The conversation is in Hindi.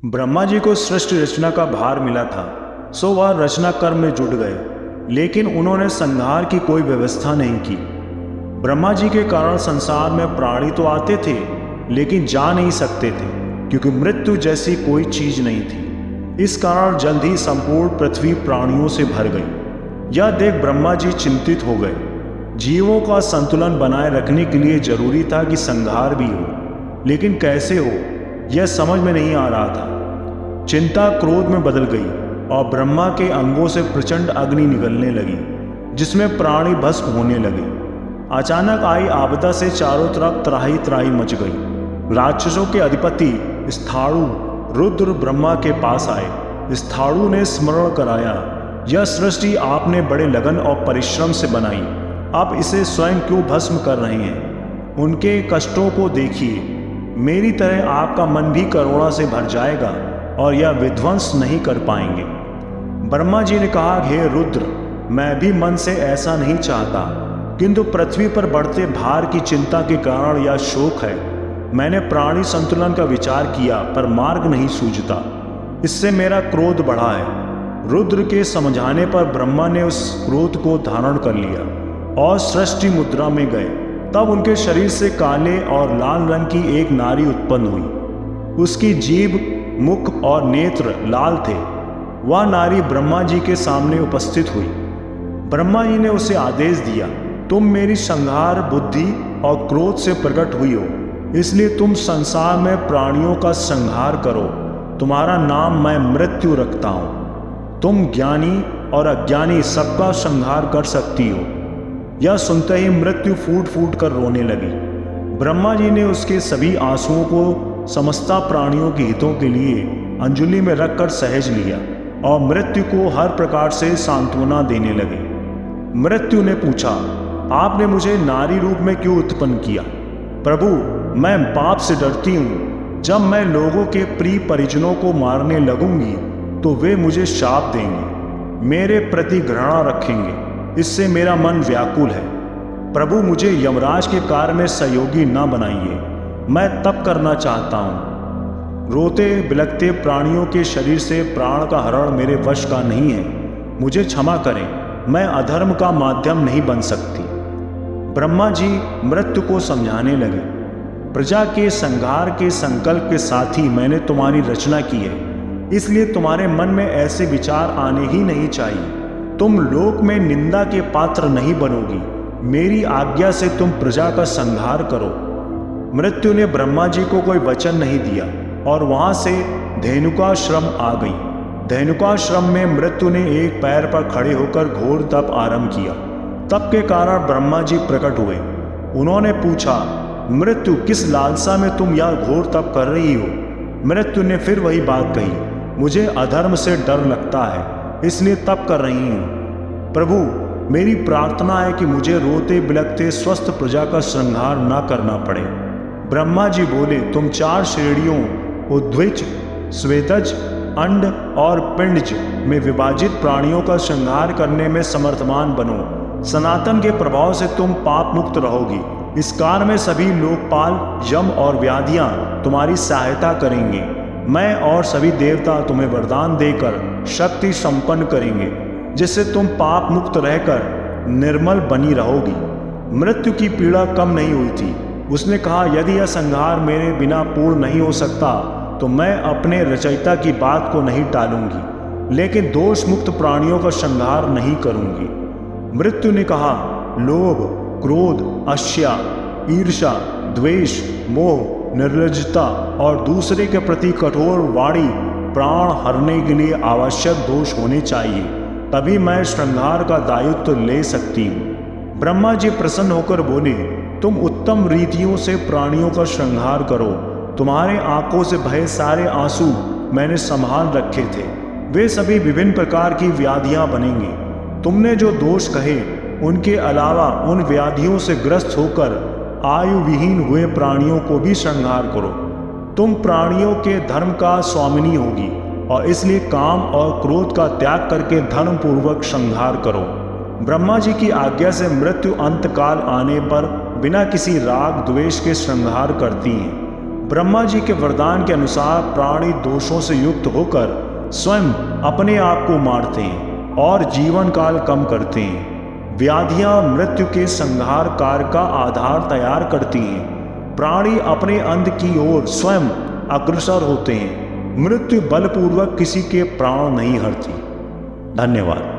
ब्रह्मा जी को सृष्टि रचना का भार मिला था, सो वह रचना कर्म में जुट गए, लेकिन उन्होंने संहार की कोई व्यवस्था नहीं की। ब्रह्मा जी के कारण संसार में प्राणी तो आते थे, लेकिन जा नहीं सकते थे, क्योंकि मृत्यु जैसी कोई चीज नहीं थी। इस कारण जल्द ही संपूर्ण पृथ्वी प्राणियों से भर गई। यह देख ब्रह्मा जी चिंतित हो गए। जीवों का संतुलन बनाए रखने के लिए जरूरी था कि संहार भी हो, लेकिन कैसे हो यह समझ में नहीं आ रहा था। चिंता क्रोध में बदल गई और ब्रह्मा के अंगों से प्रचंड अग्नि निकलने लगी, जिसमें प्राणी भस्म होने लगे। अचानक आई आपदा से चारों तरफ त्राही त्राही मच गई। राक्षसों के अधिपति स्थाणु रुद्र ब्रह्मा के पास आए। स्थाणु ने स्मरण कराया, यह सृष्टि आपने बड़े लगन और परिश्रम से बनाई, आप इसे स्वयं क्यों भस्म कर रहे हैं? उनके कष्टों को देखिए, मेरी तरह आपका मन भी करुणा से भर जाएगा और यह विध्वंस नहीं कर पाएंगे। ब्रह्मा जी ने कहा, हे रुद्र, मैं भी मन से ऐसा नहीं चाहता, किंतु पृथ्वी पर बढ़ते भार की चिंता के कारण यह शोक है। मैंने प्राणी संतुलन का विचार किया, पर मार्ग नहीं सूझता, इससे मेरा क्रोध बढ़ा है। रुद्र के समझाने पर ब्रह्मा ने उस क्रोध को धारण कर लिया और सृष्टि मुद्रा में गए। तब उनके शरीर से काले और लाल रंग की एक नारी उत्पन्न हुई। उसकी जीभ, मुख और नेत्र लाल थे। वह नारी ब्रह्मा जी के सामने उपस्थित हुई। ब्रह्मा जी ने उसे आदेश दिया, तुम मेरी संहार बुद्धि और क्रोध से प्रकट हुई हो, इसलिए तुम संसार में प्राणियों का संहार करो। तुम्हारा नाम मैं मृत्यु रखता हूं। तुम ज्ञानी और अज्ञानी सबका संहार कर सकती हो। यह सुनते ही मृत्यु फूट फूट कर रोने लगी। ब्रह्मा जी ने उसके सभी आंसुओं को समस्त प्राणियों के हितों के लिए अंजलि में रखकर सहेज लिया और मृत्यु को हर प्रकार से सांत्वना देने लगे। मृत्यु ने पूछा, आपने मुझे नारी रूप में क्यों उत्पन्न किया? प्रभु, मैं पाप से डरती हूँ। जब मैं लोगों के प्रिय परिजनों को मारने लगूंगी तो वे मुझे शाप देंगे, मेरे प्रति घृणा रखेंगे, इससे मेरा मन व्याकुल है। प्रभु, मुझे यमराज के कार्य में सहयोगी न बनाइए, मैं तप करना चाहता हूँ। रोते बिलखते प्राणियों के शरीर से प्राण का हरण मेरे वश का नहीं है, मुझे क्षमा करें, मैं अधर्म का माध्यम नहीं बन सकती। ब्रह्मा जी मृत्यु को समझाने लगे, प्रजा के संहार के संकल्प के साथ ही मैंने तुम्हारी रचना की है, इसलिए तुम्हारे मन में ऐसे विचार आने ही नहीं चाहिए। तुम लोक में निंदा के पात्र नहीं बनोगी। मेरी आज्ञा से तुम प्रजा का संहार करो। मृत्यु ने ब्रह्मा जी को कोई वचन नहीं दिया और वहां से धेनुकाश्रम आ गई। धेनुकाश्रम में मृत्यु ने एक पैर पर खड़े होकर घोर तप आरंभ किया। तप के कारण ब्रह्मा जी प्रकट हुए। उन्होंने पूछा, मृत्यु, किस लालसा में तुम यह घोर तप कर रही हो? मृत्यु ने फिर वही बात कही, मुझे अधर्म से डर लगता है, इसलिए तप कर रही हूँ। प्रभु, मेरी प्रार्थना है कि मुझे रोते बिलखते स्वस्थ प्रजा का संहार न करना पड़े। ब्रह्मा जी बोले, तुम 4 श्रेणियों उद्विज, स्वेदज, अंड और पिंडज में विभाजित प्राणियों का संहार करने में समर्थमान बनो। सनातन के प्रभाव से तुम पाप मुक्त रहोगी। इस कार्य में सभी लोकपाल, यम और व्याधियां तुम्हारी सहायता करेंगे। मैं और सभी देवता तुम्हें वरदान देकर शक्ति संपन्न करेंगे, जिससे तुम पाप मुक्त रहकर निर्मल बनी रहोगी। मृत्यु की पीड़ा कम नहीं हुई थी। उसने कहा, यदि यह संहार मेरे बिना पूर्ण नहीं हो सकता तो मैं अपने रचयिता की बात को नहीं टालूंगी, लेकिन दोष मुक्त प्राणियों का संहार नहीं करूंगी। मृत्यु ने कहा, लोभ, क्रोध, अश्या, ईर्ष्या, द्वेष, मोह, निर्लज्जता और दूसरे के प्रति कठोर वाणी प्राण हरने के लिए आवश्यक दोष होने चाहिए, तभी मैं संहार का दायित्व ले सकती हूँ। ब्रह्मा जी प्रसन्न होकर बोले, तुम उत्तम रीतियों से प्राणियों का संहार करो। तुम्हारे आंखों से बहे सारे आंसू मैंने संभाल रखे थे, वे सभी विभिन्न प्रकार की व्याधियां बनेंगे। तुमने जो दोष कहे, उनके अलावा उन व्याधियों से ग्रस्त होकर आयु विहीन हुए प्राणियों को भी संहार करो। तुम प्राणियों के धर्म का स्वामिनी होगी और इसलिए काम और क्रोध का त्याग करके धर्म पूर्वक संहार करो। ब्रह्मा जी की आज्ञा से मृत्यु अंतकाल आने पर बिना किसी राग द्वेष के संहार करती हैं। ब्रह्मा जी के वरदान के अनुसार प्राणी दोषों से युक्त होकर स्वयं अपने आप को मारते हैं और जीवन काल कम करते हैं। व्याधियां मृत्यु के संहार कार्य का आधार तैयार करती हैं। प्राणी अपने अंत की ओर स्वयं अग्रसर होते हैं। मृत्यु बलपूर्वक किसी के प्राण नहीं हरती। धन्यवाद।